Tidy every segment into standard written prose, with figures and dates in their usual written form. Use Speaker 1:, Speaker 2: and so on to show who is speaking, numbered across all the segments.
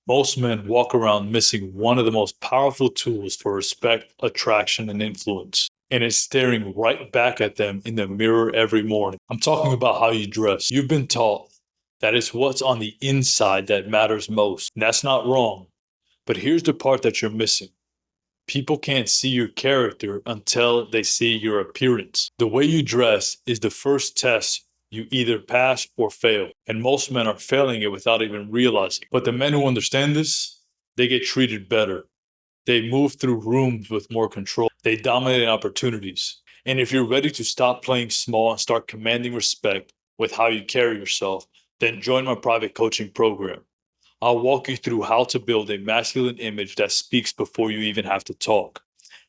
Speaker 1: Most men walk around missing one of the most powerful tools for respect, attraction, and influence. And it's staring right back at them in the mirror every morning. I'm talking about how you dress. You've been taught that it's what's on the inside that matters most. And that's not wrong. But here's the part that you're missing. People can't see your character until they see your appearance. The way you dress is the first test you either pass or fail. And most men are failing it without even realizing. But the men who understand this, they get treated better. They move through rooms with more control. They dominate opportunities. And if you're ready to stop playing small and start commanding respect with how you carry yourself, then join my private coaching program. I'll walk you through how to build a masculine image that speaks before you even have to talk,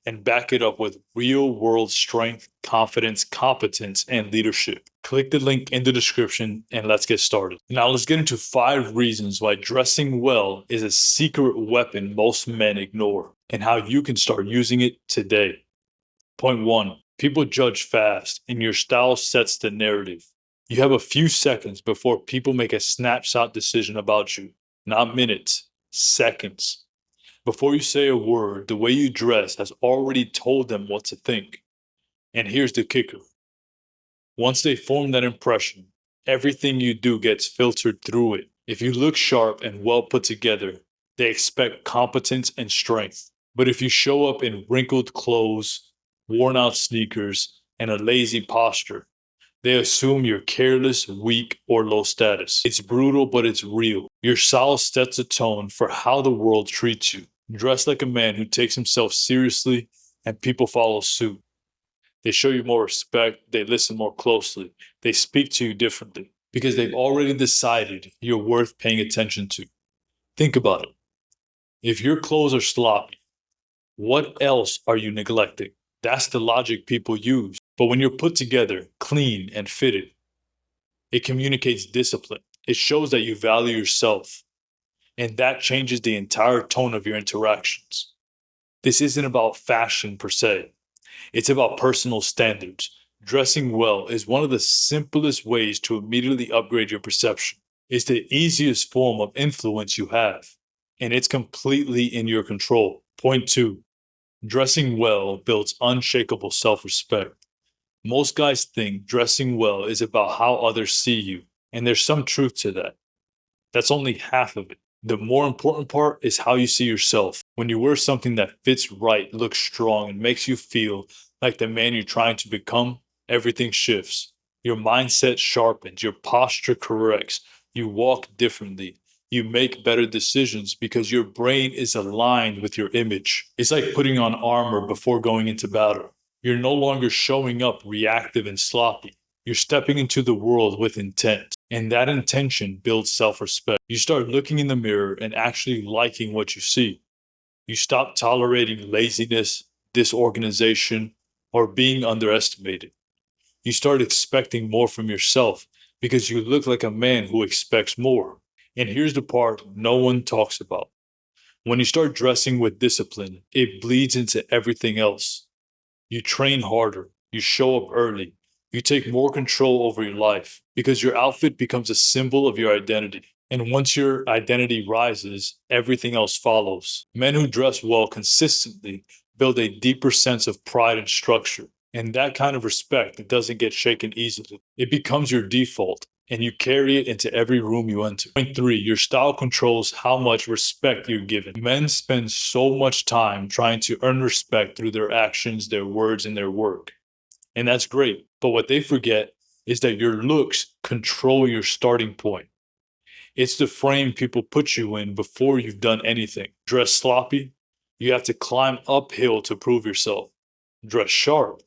Speaker 1: and back it up with real world strength, confidence, competence, and leadership. Click the link in the description and let's get started. Now let's get into 5 reasons why dressing well is a secret weapon most men ignore, and how you can start using it today. Point 1. People judge fast, and your style sets the narrative. You have a few seconds before people make a snapshot decision about you. Not minutes, seconds. Before you say a word, the way you dress has already told them what to think. And here's the kicker. Once they form that impression, everything you do gets filtered through it. If you look sharp and well put together, they expect competence and strength. But if you show up in wrinkled clothes, worn out sneakers, and a lazy posture, they assume you're careless, weak, or low status. It's brutal, but it's real. Your style sets a tone for how the world treats you. Dress like a man who takes himself seriously, and people follow suit. They show you more respect, they listen more closely, they speak to you differently, because they've already decided you're worth paying attention to. Think about it. If your clothes are sloppy, what else are you neglecting? That's the logic people use. But when you're put together, clean, and fitted, it communicates discipline. It shows that you value yourself. And that changes the entire tone of your interactions. This isn't about fashion per se. It's about personal standards. Dressing well is one of the simplest ways to immediately upgrade your perception. It's the easiest form of influence you have. And it's completely in your control. Point 2. Dressing well builds unshakable self-respect. Most guys think dressing well is about how others see you, and there's some truth to that. That's only half of it. The more important part is how you see yourself. When you wear something that fits right, looks strong, and makes you feel like the man you're trying to become, everything shifts. Your mindset sharpens, your posture corrects, you walk differently. You make better decisions because your brain is aligned with your image. It's like putting on armor before going into battle. You're no longer showing up reactive and sloppy. You're stepping into the world with intent. And that intention builds self-respect. You start looking in the mirror and actually liking what you see. You stop tolerating laziness, disorganization, or being underestimated. You start expecting more from yourself because you look like a man who expects more. And here's the part no one talks about. When you start dressing with discipline, it bleeds into everything else. You train harder, you show up early, you take more control over your life because your outfit becomes a symbol of your identity. And once your identity rises, everything else follows. Men who dress well consistently build a deeper sense of pride and structure. And that kind of respect, it doesn't get shaken easily. It becomes your default, and you carry it into every room you enter. Point 3, your style controls how much respect you're given. Men spend so much time trying to earn respect through their actions, their words, and their work. And that's great. But what they forget is that your looks control your starting point. It's the frame people put you in before you've done anything. Dress sloppy, you have to climb uphill to prove yourself. Dress sharp,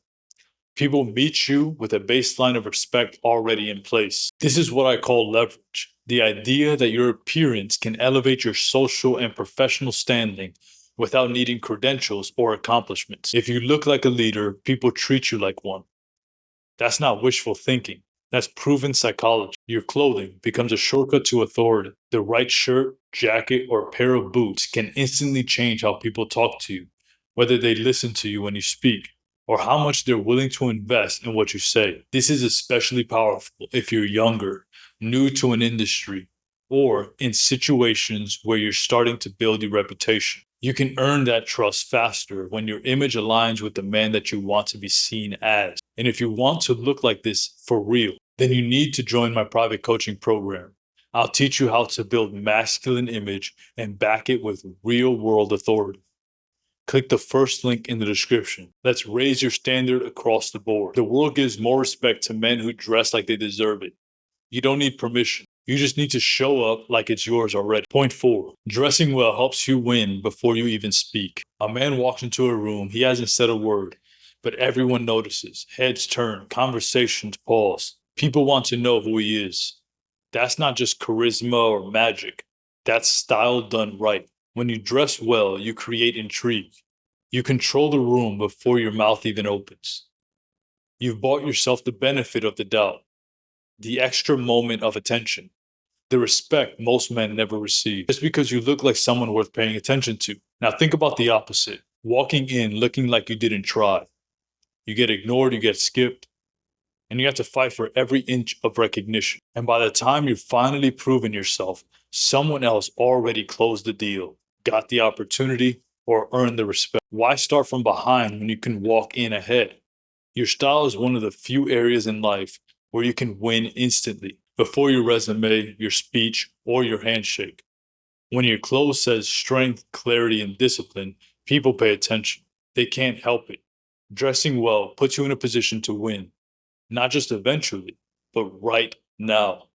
Speaker 1: people meet you with a baseline of respect already in place. This is what I call leverage. The idea that your appearance can elevate your social and professional standing without needing credentials or accomplishments. If you look like a leader, people treat you like one. That's not wishful thinking. That's proven psychology. Your clothing becomes a shortcut to authority. The right shirt, jacket, or pair of boots can instantly change how people talk to you, whether they listen to you when you speak, or how much they're willing to invest in what you say. This is especially powerful if you're younger, new to an industry, or in situations where you're starting to build your reputation. You can earn that trust faster when your image aligns with the man that you want to be seen as. And if you want to look like this for real, then you need to join my private coaching program. I'll teach you how to build masculine image and back it with real world authority. Click the first link in the description. Let's raise your standard across the board. The world gives more respect to men who dress like they deserve it. You don't need permission. You just need to show up like it's yours already. Point 4. Dressing well helps you win before you even speak. A man walks into a room, he hasn't said a word, but everyone notices. Heads turn, conversations pause. People want to know who he is. That's not just charisma or magic. That's style done right. When you dress well, you create intrigue. You control the room before your mouth even opens. You've bought yourself the benefit of the doubt, the extra moment of attention, the respect most men never receive, just because you look like someone worth paying attention to. Now think about the opposite. Walking in looking like you didn't try. You get ignored, you get skipped, and you have to fight for every inch of recognition. And by the time you've finally proven yourself, someone else already closed the deal, got the opportunity, or earned the respect. Why start from behind when you can walk in ahead? Your style is one of the few areas in life where you can win instantly, before your resume, your speech, or your handshake. When your clothes says strength, clarity, and discipline, people pay attention. They can't help it. Dressing well puts you in a position to win, not just eventually, but right now.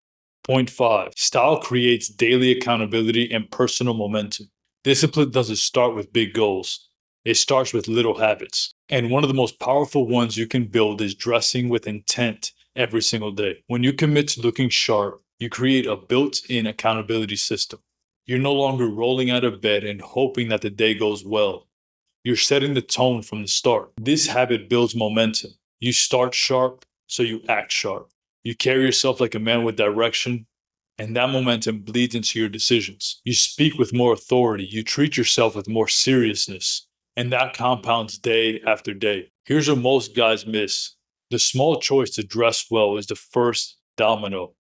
Speaker 1: Point 5. Style creates daily accountability and personal momentum. Discipline doesn't start with big goals. It starts with little habits. And one of the most powerful ones you can build is dressing with intent every single day. When you commit to looking sharp, you create a built-in accountability system. You're no longer rolling out of bed and hoping that the day goes well. You're setting the tone from the start. This habit builds momentum. You start sharp, so you act sharp. You carry yourself like a man with direction, and that momentum bleeds into your decisions. You speak with more authority. You treat yourself with more seriousness, and that compounds day after day. Here's what most guys miss. The small choice to dress well is the first domino.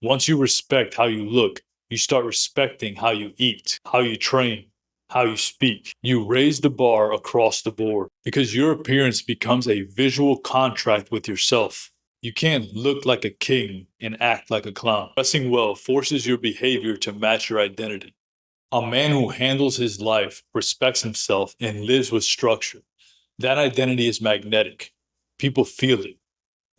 Speaker 1: Once you respect how you look, you start respecting how you eat, how you train, how you speak. You raise the bar across the board because your appearance becomes a visual contract with yourself. You can't look like a king and act like a clown. Dressing well forces your behavior to match your identity. A man who handles his life, respects himself, and lives with structure. That identity is magnetic. People feel it.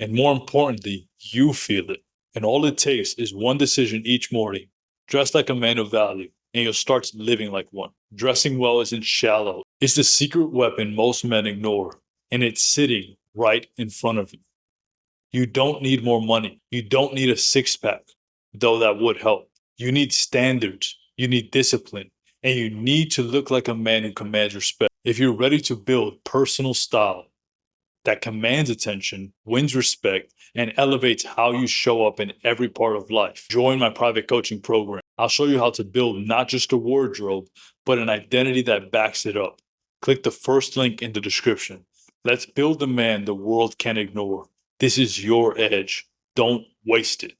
Speaker 1: And more importantly, you feel it. And all it takes is one decision each morning. Dress like a man of value, and you'll start living like one. Dressing well isn't shallow. It's the secret weapon most men ignore, and it's sitting right in front of you. You don't need more money. You don't need a six-pack, though that would help. You need standards. You need discipline. And you need to look like a man who commands respect. If you're ready to build personal style that commands attention, wins respect, and elevates how you show up in every part of life, join my private coaching program. I'll show you how to build not just a wardrobe, but an identity that backs it up. Click the first link in the description. Let's build the man the world can't ignore. This is your edge. Don't waste it.